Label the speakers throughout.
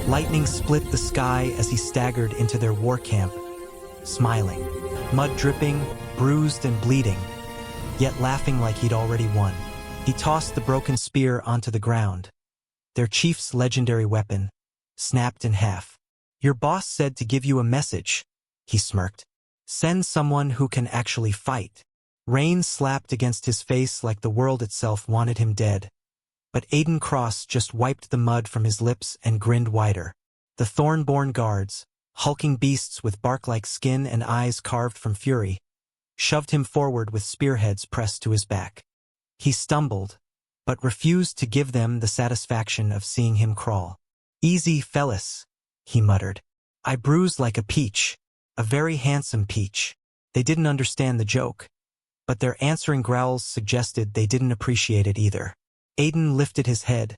Speaker 1: Lightning split the sky as he staggered into their war camp, smiling. Mud dripping, bruised and bleeding, yet laughing like he'd already won. He tossed the broken spear onto the ground. Their chief's legendary weapon, snapped in half. "Your boss said to give you a message," he smirked. "Send someone who can actually fight." Rain slapped against his face like the world itself wanted him dead. But Aiden Cross just wiped the mud from his lips and grinned wider. The Thornborn guards, hulking beasts with bark-like skin and eyes carved from fury, shoved him forward with spearheads pressed to his back. He stumbled, but refused to give them the satisfaction of seeing him crawl. "Easy, fellas," he muttered. "I bruise like a peach, a very handsome peach." They didn't understand the joke, but their answering growls suggested they didn't appreciate it either. Aiden lifted his head,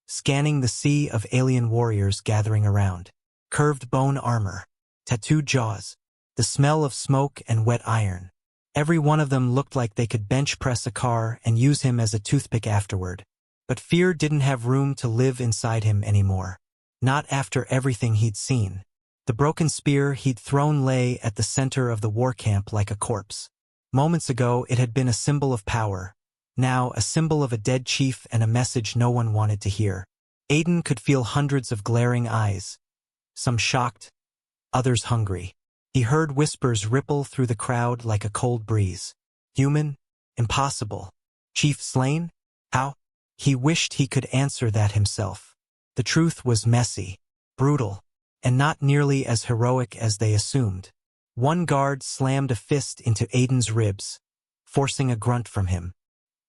Speaker 1: scanning the sea of alien warriors gathering around. Curved bone armor, tattooed jaws, the smell of smoke and wet iron. Every one of them looked like they could bench press a car and use him as a toothpick afterward. But fear didn't have room to live inside him anymore. Not after everything he'd seen. The broken spear he'd thrown lay at the center of the war camp like a corpse. Moments ago it had been a symbol of power. Now a symbol of a dead chief and a message no one wanted to hear. Aiden could feel hundreds of glaring eyes. Some shocked, others hungry. He heard whispers ripple through the crowd like a cold breeze. Human? Impossible. Chief slain? How? He wished he could answer that himself. The truth was messy, brutal, and not nearly as heroic as they assumed. One guard slammed a fist into Aiden's ribs, forcing a grunt from him.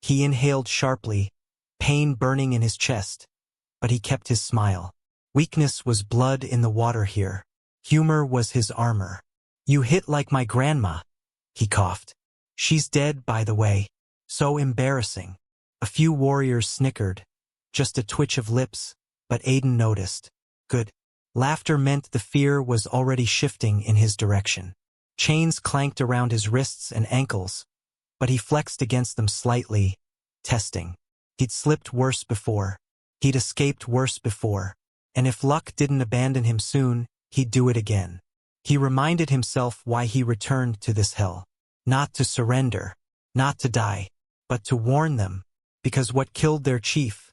Speaker 1: He inhaled sharply, pain burning in his chest, but he kept his smile. Weakness was blood in the water here. Humor was his armor. "You hit like my grandma," he coughed. "She's dead, by the way. So embarrassing." A few warriors snickered, just a twitch of lips, but Aiden noticed. Good. Laughter meant the fear was already shifting in his direction. Chains clanked around his wrists and ankles, but he flexed against them slightly, testing. He'd slipped worse before. He'd escaped worse before. And if luck didn't abandon him soon, he'd do it again. He reminded himself why he returned to this hell. Not to surrender, not to die, but to warn them, because what killed their chief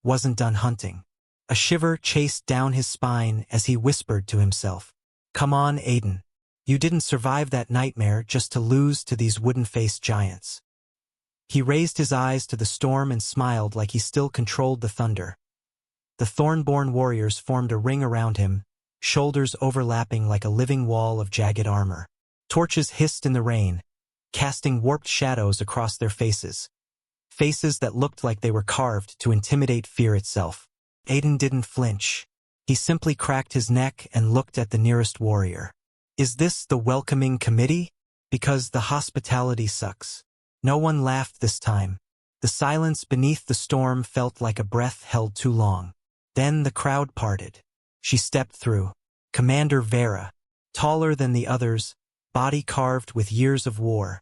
Speaker 1: wasn't done hunting. A shiver chased down his spine as he whispered to himself, "Come on, Aiden. You didn't survive that nightmare just to lose to these wooden-faced giants." He raised his eyes to the storm and smiled like he still controlled the thunder. The Thornborn warriors formed a ring around him, shoulders overlapping like a living wall of jagged armor. Torches hissed in the rain, casting warped shadows across their faces. Faces that looked like they were carved to intimidate fear itself. Aiden didn't flinch. He simply cracked his neck and looked at the nearest warrior. "Is this the welcoming committee? Because the hospitality sucks." No one laughed this time. The silence beneath the storm felt like a breath held too long. Then the crowd parted. She stepped through. Commander Vera, taller than the others, body carved with years of war.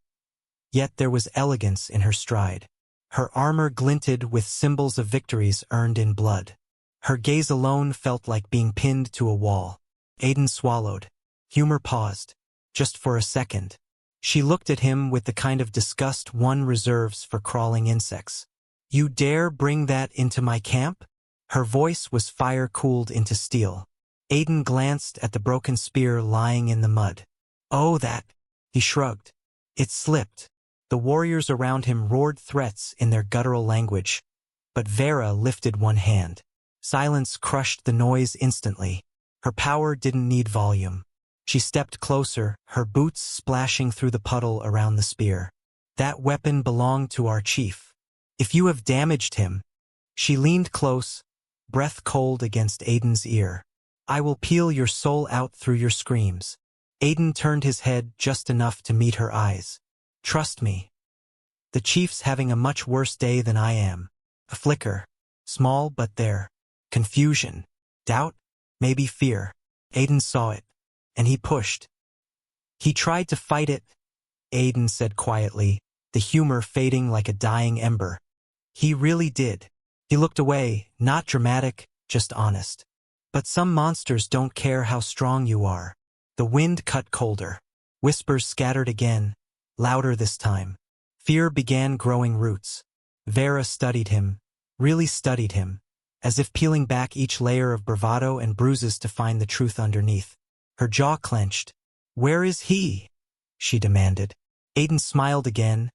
Speaker 1: Yet there was elegance in her stride. Her armor glinted with symbols of victories earned in blood. Her gaze alone felt like being pinned to a wall. Aiden swallowed. Humor paused. Just for a second. She looked at him with the kind of disgust one reserves for crawling insects. "You dare bring that into my camp?" Her voice was fire-cooled into steel. Aiden glanced at the broken spear lying in the mud. "Oh, that," he shrugged. It slipped. The warriors around him roared threats in their guttural language, but Vera lifted one hand. Silence crushed the noise instantly. Her power didn't need volume. She stepped closer, her boots splashing through the puddle around the spear. "That weapon belonged to our chief. If you have damaged him..." She leaned close, breath cold against Aiden's ear. "I will peel your soul out through your screams." Aiden turned his head just enough to meet her eyes. "Trust me. The chief's having a much worse day than I am." A flicker. Small but there. Confusion. Doubt. Maybe fear. Aiden saw it. And he pushed. "He tried to fight it," Aiden said quietly, the humor fading like a dying ember. "He really did." He looked away, not dramatic, just honest. But some monsters don't care how strong you are. The wind cut colder. Whispers scattered again, louder this time. Fear began growing roots. Vera studied him, really studied him, as if peeling back each layer of bravado and bruises to find the truth underneath. Her jaw clenched. "Where is he?" she demanded. Aiden smiled again,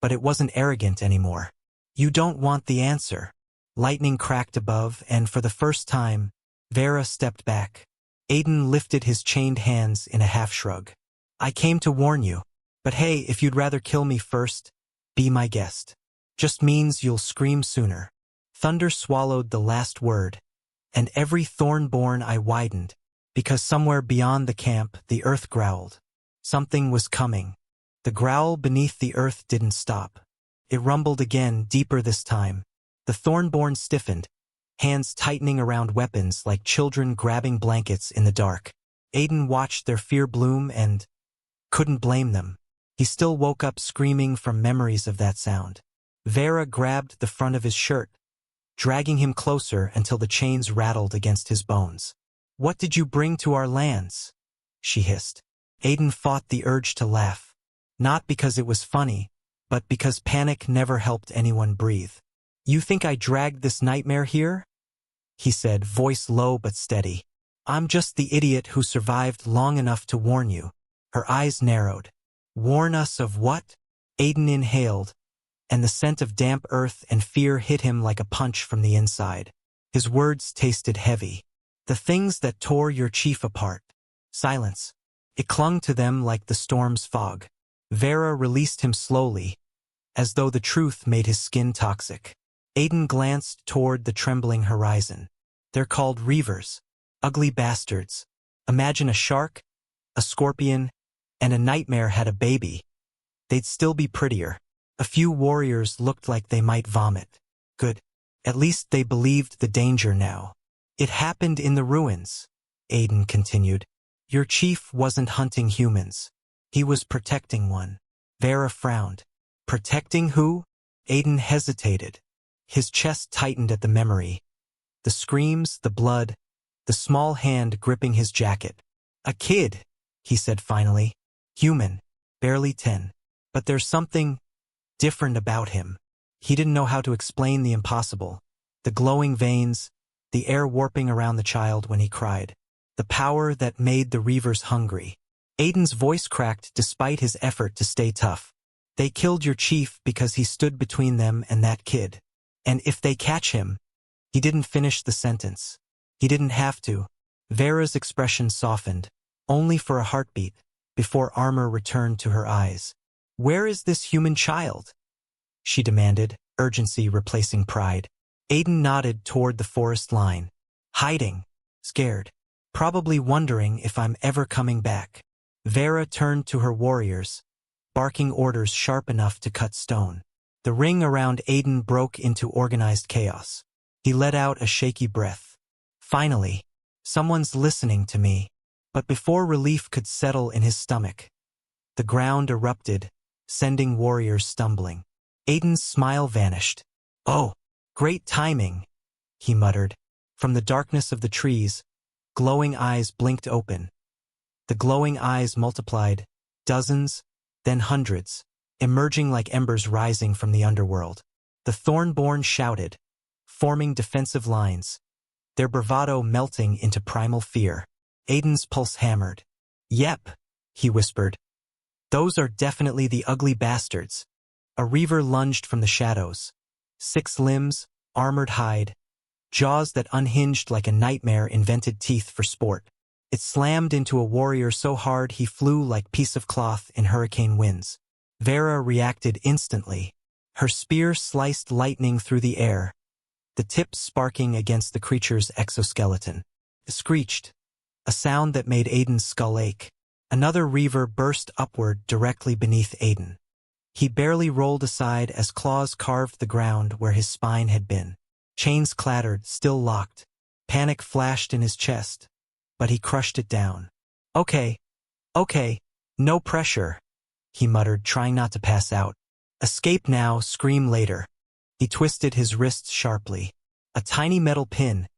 Speaker 1: but it wasn't arrogant anymore. "You don't want the answer." Lightning cracked above, and for the first time, Vera stepped back. Aiden lifted his chained hands in a half-shrug. "I came to warn you, but hey, if you'd rather kill me first, be my guest. Just means you'll scream sooner." Thunder swallowed the last word, and every thorn-born eye widened, because somewhere beyond the camp the earth growled. Something was coming. The growl beneath the earth didn't stop. It rumbled again, deeper this time. The Thornborn stiffened, hands tightening around weapons like children grabbing blankets in the dark. Aiden watched their fear bloom and couldn't blame them. He still woke up screaming from memories of that sound. Vera grabbed the front of his shirt, dragging him closer until the chains rattled against his bones. "What did you bring to our lands?" she hissed. Aiden fought the urge to laugh, not because it was funny, but because panic never helped anyone breathe. "You think I dragged this nightmare here?" he said, voice low but steady. "I'm just the idiot who survived long enough to warn you." Her eyes narrowed. "Warn us of what?" Aiden inhaled, and the scent of damp earth and fear hit him like a punch from the inside. His words tasted heavy. "The things that tore your chief apart." Silence. It clung to them like the storm's fog. Vera released him slowly, as though the truth made his skin toxic. Aiden glanced toward the trembling horizon. "They're called reavers. Ugly bastards. Imagine a shark, a scorpion, and a nightmare had a baby. They'd still be prettier." A few warriors looked like they might vomit. Good. At least they believed the danger now. "It happened in the ruins," Aiden continued. "Your chief wasn't hunting humans. He was protecting one." Vera frowned. "Protecting who?" Aiden hesitated. His chest tightened at the memory. The screams, the blood, the small hand gripping his jacket. "A kid," he said finally. "Human. Barely 10. But there's something different about him." He didn't know how to explain the impossible. The glowing veins, the air warping around the child when he cried. The power that made the reavers hungry. Aiden's voice cracked despite his effort to stay tough. "They killed your chief because he stood between them and that kid. And if they catch him..." He didn't finish the sentence. He didn't have to. Vera's expression softened, only for a heartbeat, before armor returned to her eyes. "Where is this human child?" she demanded, urgency replacing pride. Aiden nodded toward the forest line. "Hiding. Scared. Probably wondering if I'm ever coming back." Vera turned to her warriors, barking orders sharp enough to cut stone. The ring around Aiden broke into organized chaos. He let out a shaky breath. "Finally, someone's listening to me." But before relief could settle in his stomach, the ground erupted, sending warriors stumbling. Aiden's smile vanished. "Oh, great timing," he muttered. From the darkness of the trees, glowing eyes blinked open. The glowing eyes multiplied, dozens, then hundreds, emerging like embers rising from the underworld. The Thornborn shouted, forming defensive lines, their bravado melting into primal fear. Aiden's pulse hammered. "Yep," he whispered. "Those are definitely the ugly bastards." A reaver lunged from the shadows. 6 limbs, armored hide, jaws that unhinged like a nightmare invented teeth for sport. It slammed into a warrior so hard he flew like piece of cloth in hurricane winds. Vera reacted instantly. Her spear sliced lightning through the air, the tip sparking against the creature's exoskeleton. It screeched, a sound that made Aiden's skull ache. Another reaver burst upward directly beneath Aiden. He barely rolled aside as claws carved the ground where his spine had been. Chains clattered, still locked. Panic flashed in his chest, but he crushed it down. Okay, no pressure," he muttered, trying not to pass out. "Escape now, scream later." He twisted his wrists sharply. A tiny metal pin,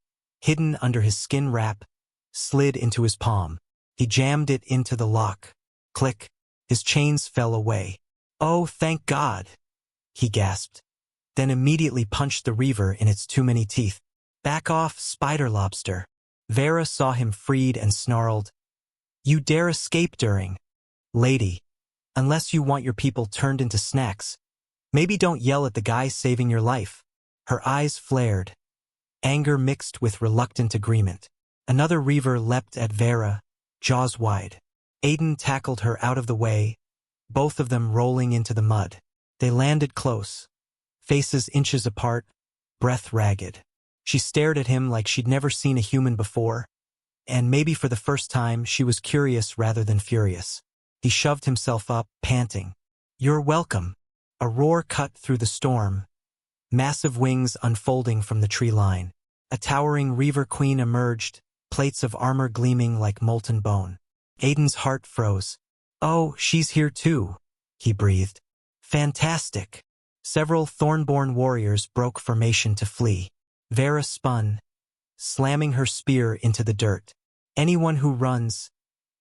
Speaker 1: hidden under his skin wrap, slid into his palm. He jammed it into the lock. Click. His chains fell away. "Oh, thank God," he gasped, then immediately punched the reaver in its too many teeth. "Back off, spider lobster." Vera saw him freed and snarled, "You dare escape during, lady, unless you want your people turned into snacks. Maybe don't yell at the guy saving your life." Her eyes flared, anger mixed with reluctant agreement. Another reaver leapt at Vera, jaws wide. Aiden tackled her out of the way, both of them rolling into the mud. They landed close, faces inches apart, breath ragged. She stared at him like she'd never seen a human before, and maybe for the first time she was curious rather than furious. He shoved himself up, panting. "You're welcome." A roar cut through the storm, massive wings unfolding from the tree line. A towering reaver queen emerged, plates of armor gleaming like molten bone. Aiden's heart froze. "Oh, she's here too," he breathed. "Fantastic." Several Thornborn warriors broke formation to flee. Vera spun, slamming her spear into the dirt. "Anyone who runs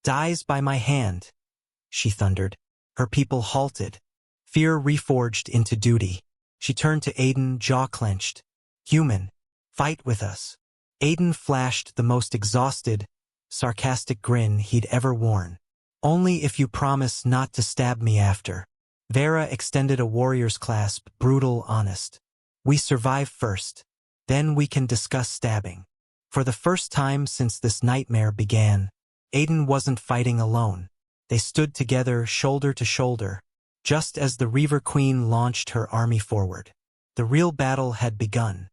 Speaker 1: dies by my hand," she thundered. Her people halted, fear reforged into duty. She turned to Aiden, jaw clenched. "Human, fight with us." Aiden flashed the most exhausted, sarcastic grin he'd ever worn. "Only if you promise not to stab me after." Vera extended a warrior's clasp, brutal, honest. "We survive first. Then we can discuss stabbing." For the first time since this nightmare began, Aiden wasn't fighting alone. They stood together, shoulder to shoulder, just as the Reaver Queen launched her army forward. The real battle had begun.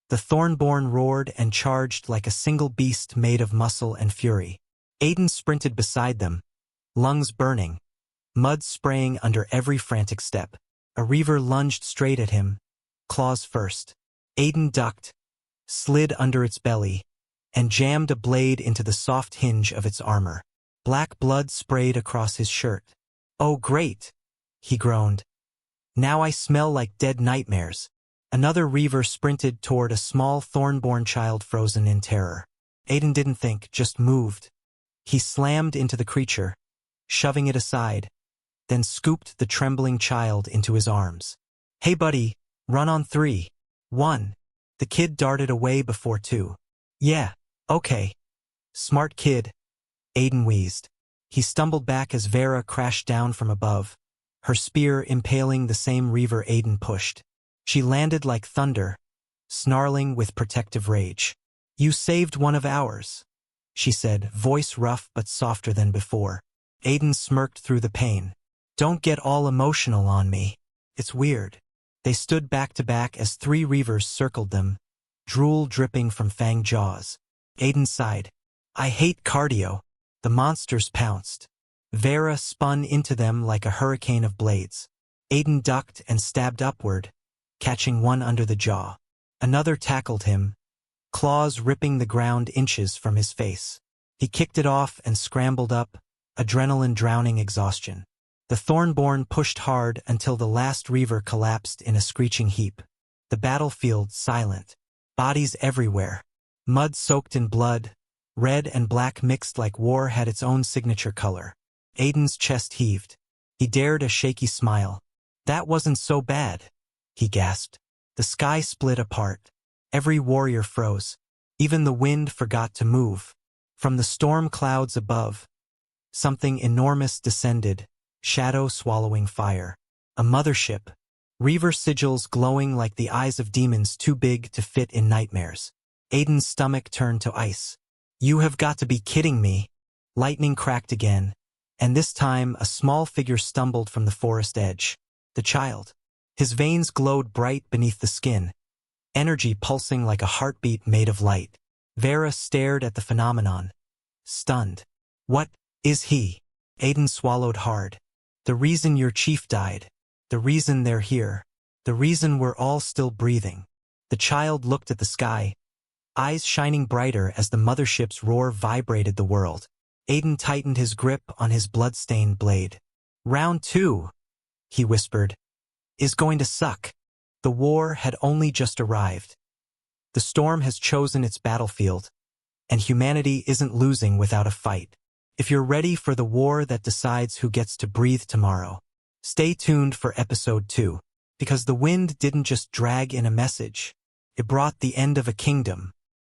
Speaker 1: The Thornborn roared and charged like a single beast made of muscle and fury. Aiden sprinted beside them, lungs burning, mud spraying under every frantic step. A Reaver lunged straight at him, claws first. Aiden ducked, slid under its belly, and jammed a blade into the soft hinge of its armor. Black blood sprayed across his shirt. "Oh great," he groaned. "Now I smell like dead nightmares." Another Reaver sprinted toward a small Thornborn child frozen in terror. Aiden didn't think, just moved. He slammed into the creature, shoving it aside, then scooped the trembling child into his arms. "Hey buddy, run on 3, 1. The kid darted away before 2. "Yeah, okay. Smart kid," Aiden wheezed. He stumbled back as Vera crashed down from above, her spear impaling the same Reaver Aiden pushed. She landed like thunder, snarling with protective rage. "You saved one of ours," she said, voice rough but softer than before. Aiden smirked through the pain. "Don't get all emotional on me. It's weird." They stood back to back as 3 Reavers circled them, drool dripping from fanged jaws. Aiden sighed. "I hate cardio." The monsters pounced. Vera spun into them like a hurricane of blades. Aiden ducked and stabbed upward, catching one under the jaw. Another tackled him, claws ripping the ground inches from his face. He kicked it off and scrambled up, adrenaline drowning exhaustion. The Thornborn pushed hard until the last Reaver collapsed in a screeching heap. The battlefield silent. Bodies everywhere. Mud soaked in blood, red and black mixed like war had its own signature color. Aiden's chest heaved. He dared a shaky smile. "That wasn't so bad," he gasped. The sky split apart. Every warrior froze. Even the wind forgot to move. From the storm clouds above, something enormous descended, shadow swallowing fire. A mothership. Reaver sigils glowing like the eyes of demons too big to fit in nightmares. Aiden's stomach turned to ice. "You have got to be kidding me." Lightning cracked again, and this time a small figure stumbled from the forest edge. The child. His veins glowed bright beneath the skin, energy pulsing like a heartbeat made of light. Vera stared at the phenomenon, stunned. "What is he?" Aiden swallowed hard. "The reason your chief died. The reason they're here. The reason we're all still breathing." The child looked at the sky, eyes shining brighter as the mothership's roar vibrated the world. Aiden tightened his grip on his blood-stained blade. "Round 2, he whispered, "is going to suck." The war had only just arrived. The storm has chosen its battlefield, and humanity isn't losing without a fight. If you're ready for the war that decides who gets to breathe tomorrow, stay tuned for episode 2, because the wind didn't just drag in a message. It brought the end of a kingdom,